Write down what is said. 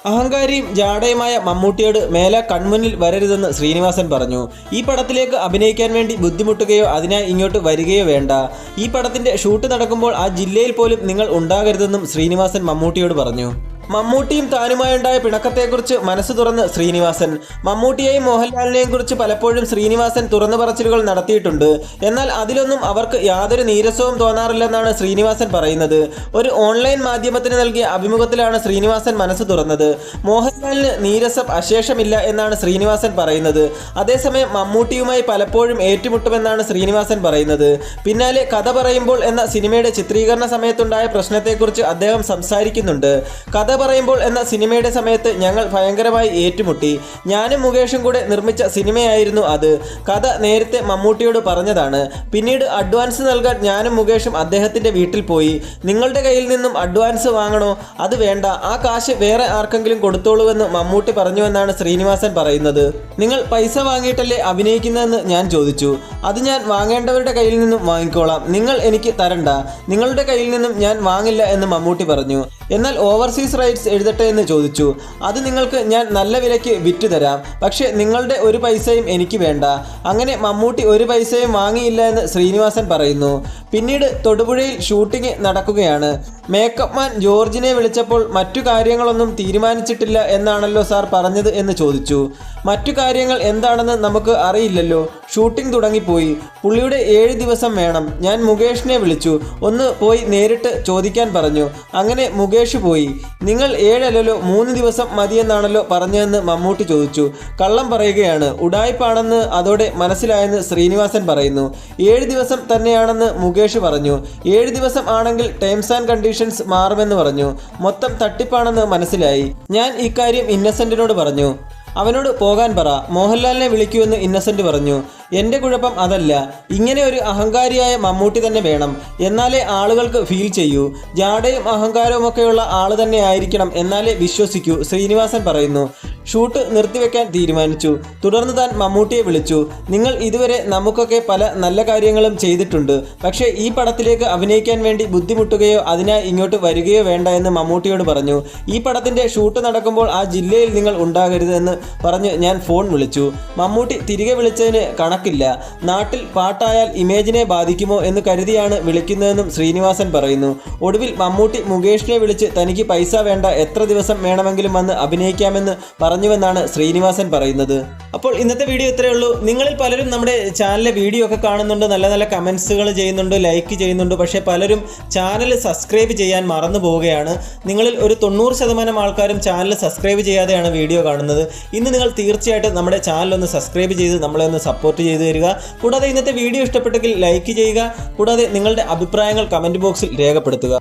അഹങ്കാരിയും ജാടയുമായ മമ്മൂട്ടിയോട് മേലെ കൺമുന്നിൽ വരരുതെന്ന് ശ്രീനിവാസൻ പറഞ്ഞു. ഈ പടത്തിലേക്ക് അഭിനയിക്കാൻ വേണ്ടി ബുദ്ധിമുട്ടുകയോ അതിനായി ഇങ്ങോട്ട് വരികയോ വേണ്ട. ഈ പടത്തിന്റെ ഷൂട്ട് നടക്കുമ്പോൾ ആ ജില്ലയിൽ പോലും നിങ്ങൾ ഉണ്ടാകരുതെന്നും ശ്രീനിവാസൻ മമ്മൂട്ടിയോട് പറഞ്ഞു. മമ്മൂട്ടിയും താനുമായുണ്ടായ പിണക്കത്തെക്കുറിച്ച് മനസ്സ് തുറന്ന് ശ്രീനിവാസൻ. മമ്മൂട്ടിയെയും മോഹൻലാലിനെയും കുറിച്ച് പലപ്പോഴും ശ്രീനിവാസൻ തുറന്നു പറച്ചിലുകൾ നടത്തിയിട്ടുണ്ട്. എന്നാൽ അതിലൊന്നും അവർക്ക് യാതൊരു നീരസവും തോന്നാറില്ലെന്നാണ് ശ്രീനിവാസൻ പറയുന്നത്. ഒരു ഓൺലൈൻ മാധ്യമത്തിന് നൽകിയ അഭിമുഖത്തിലാണ് ശ്രീനിവാസൻ മനസ്സ് തുറന്നത്. മോഹൻലാലിന് നീരസം അശേഷമില്ല എന്നാണ് ശ്രീനിവാസൻ പറയുന്നത്. അതേസമയം മമ്മൂട്ടിയുമായി പലപ്പോഴും ഏറ്റുമുട്ടുമെന്നാണ് ശ്രീനിവാസൻ പറയുന്നത്. പിന്നാലെ കഥ പറയുമ്പോൾ എന്ന സിനിമയുടെ ചിത്രീകരണ സമയത്തുണ്ടായ പ്രശ്നത്തെക്കുറിച്ച് അദ്ദേഹം സംസാരിക്കുന്നുണ്ട്. കഥ പറയുമ്പോൾ എന്ന സിനിമയുടെ സമയത്ത് ഞങ്ങൾ ഭയങ്കരമായി ഏറ്റുമുട്ടി. ഞാനും മുകേഷും കൂടെ നിർമ്മിച്ച സിനിമയായിരുന്നു അത്. കഥ നേരത്തെ മമ്മൂട്ടിയോട് പറഞ്ഞതാണ്. പിന്നീട് അഡ്വാൻസ് നൽകാൻ ഞാനും മുകേഷും അദ്ദേഹത്തിൻ്റെ വീട്ടിൽ പോയി. നിങ്ങളുടെ കയ്യിൽ നിന്നും അഡ്വാൻസ് വാങ്ങണോ? അത് വേണ്ട, ആ കാശ് വേറെ ആർക്കെങ്കിലും കൊടുത്തോളൂവെന്ന് മമ്മൂട്ടി പറഞ്ഞുവെന്നാണ് ശ്രീനിവാസൻ പറയുന്നത്. നിങ്ങൾ പൈസ വാങ്ങിയിട്ടല്ലേ അഭിനയിക്കുന്നതെന്ന് ഞാൻ ചോദിച്ചു. അത് ഞാൻ വാങ്ങേണ്ടവരുടെ കയ്യിൽ നിന്നും വാങ്ങിക്കോളാം, നിങ്ങൾ എനിക്ക് തരണ്ട. നിങ്ങളുടെ കയ്യിൽ നിന്നും ഞാൻ വാങ്ങില്ല എന്ന് മമ്മൂട്ടി പറഞ്ഞു. എന്നാൽ ഓവർസീസ് റൈറ്റ്സ് എഴുതട്ടെ എന്ന് ചോദിച്ചു. അത് നിങ്ങൾക്ക് ഞാൻ നല്ല വിലയ്ക്ക് വിറ്റു തരാം, പക്ഷേ നിങ്ങളുടെ ഒരു പൈസയും എനിക്ക് വേണ്ട. അങ്ങനെ മമ്മൂട്ടി ഒരു പൈസയും വാങ്ങിയില്ല എന്ന് ശ്രീനിവാസൻ പറയുന്നു. പിന്നീട് തൊടുപുഴയിൽ ഷൂട്ടിംഗ് നടക്കുകയാണ്. മേക്കപ്പ് മാൻ ജോർജിനെ വിളിച്ചപ്പോൾ മറ്റു കാര്യങ്ങളൊന്നും തീരുമാനിച്ചിട്ടില്ല എന്നാണല്ലോ സാർ പറഞ്ഞത് എന്ന് ചോദിച്ചു. മറ്റു കാര്യങ്ങൾ എന്താണെന്ന് നമുക്ക് അറിയില്ലല്ലോ, ഷൂട്ടിംഗ് തുടങ്ങിപ്പോയി. പുള്ളിയുടെ 7 ദിവസം വേണം. ഞാൻ മുകേഷിനെ വിളിച്ചു, ഒന്ന് പോയി നേരിട്ട് ചോദിക്കാൻ പറഞ്ഞു. അങ്ങനെ മുകേഷ് പോയി. നിങ്ങൾ 7 അല്ലല്ലോ 3 ദിവസം മതിയെന്നാണല്ലോ പറഞ്ഞതെന്ന് മമ്മൂട്ടി ചോദിച്ചു. കള്ളം പറയുകയാണ്, ഉഡായിപ്പാണെന്ന് അതോടെ മനസ്സിലായെന്ന് ശ്രീനിവാസൻ പറയുന്നു. 7 ദിവസം തന്നെയാണെന്ന് മുകേഷ് പറഞ്ഞു. 7 ദിവസം ആണെങ്കിൽ ടേംസ് ആൻഡ് കണ്ടീഷൻസ് മാറുമെന്ന് പറഞ്ഞു. മൊത്തം തട്ടിപ്പാണെന്ന് മനസ്സിലായി. ഞാൻ ഇക്കാര്യം ഇന്നസെന്റിനോട് പറഞ്ഞു. അവനോട് പോകാൻ പറ, മോഹൻലാലിനെ വിളിക്കുമെന്ന് ഇന്നസെന്റ് പറഞ്ഞു. എൻ്റെ കുഴപ്പം അതല്ല, ഇങ്ങനെ ഒരു അഹങ്കാരിയായ മമ്മൂട്ടി തന്നെ വേണം, എന്നാലേ ആളുകൾക്ക് ഫീൽ ചെയ്യൂ. ജാടയും അഹങ്കാരവും ഒക്കെയുള്ള ആള് തന്നെ ആയിരിക്കണം, എന്നാലേ വിശ്വസിക്കൂ, ശ്രീനിവാസൻ പറയുന്നു. ഷൂട്ട് നിർത്തിവെക്കാൻ തീരുമാനിച്ചു. തുടർന്ന് താൻ മമ്മൂട്ടിയെ വിളിച്ചു. നിങ്ങൾ ഇതുവരെ നമുക്കൊക്കെ പല നല്ല കാര്യങ്ങളും ചെയ്തിട്ടുണ്ട്, പക്ഷേ ഈ പടത്തിലേക്ക് അഭിനയിക്കാൻ വേണ്ടി ബുദ്ധിമുട്ടുകയോ അതിനായി ഇങ്ങോട്ട് വരികയോ വേണ്ട എന്ന് മമ്മൂട്ടിയോട് പറഞ്ഞു. ഈ പടത്തിൻ്റെ ഷൂട്ട് നടക്കുമ്പോൾ ആ ജില്ലയിൽ നിങ്ങൾ ഉണ്ടാകരുത് എന്ന് പറഞ്ഞ് ഞാൻ ഫോൺ വിളിച്ചു. മമ്മൂട്ടി തിരികെ വിളിച്ചതിന് കണക്കില്ല. നാട്ടിൽ പാട്ടായാൽ ഇമേജിനെ ബാധിക്കുമോ എന്ന് കരുതിയാണ് വിളിക്കുന്നതെന്നും ശ്രീനിവാസൻ പറയുന്നു. ഒടുവിൽ മമ്മൂട്ടി മുകേഷിനെ വിളിച്ച് തനിക്ക് പൈസ വേണ്ട, എത്ര ദിവസം വേണമെങ്കിലും വന്ന് അഭിനയിക്കാമെന്ന് പറഞ്ഞുവെന്നാണ് ശ്രീനിവാസൻ പറയുന്നത്. അപ്പോൾ ഇന്നത്തെ വീഡിയോ ഇത്രയേ ഉള്ളൂ. നിങ്ങളിൽ പലരും നമ്മുടെ ചാനലിലെ വീഡിയോ ഒക്കെ കാണുന്നുണ്ട്, നല്ല നല്ല കമൻസുകൾ ചെയ്യുന്നുണ്ട്, ലൈക്ക് ചെയ്യുന്നുണ്ട്. പക്ഷേ പലരും ചാനൽ സബ്സ്ക്രൈബ് ചെയ്യാൻ മറന്നു പോവുകയാണ്. നിങ്ങളിൽ ഒരു 90% ആൾക്കാരും ചാനൽ സബ്സ്ക്രൈബ് ചെയ്യാതെയാണ് വീഡിയോ കാണുന്നത്. ഇന്ന് നിങ്ങൾ തീർച്ചയായിട്ടും നമ്മുടെ ചാനൽ ഒന്ന് സബ്സ്ക്രൈബ് ചെയ്ത് നമ്മളെ ഒന്ന് സപ്പോർട്ട് ചെയ്തു തരിക. കൂടാതെ ഇന്നത്തെ വീഡിയോ ഇഷ്ടപ്പെട്ടെങ്കിൽ ലൈക്ക് ചെയ്യുക. കൂടാതെ നിങ്ങളുടെ അഭിപ്രായങ്ങൾ കമൻറ്റ് ബോക്സിൽ രേഖപ്പെടുത്തുക.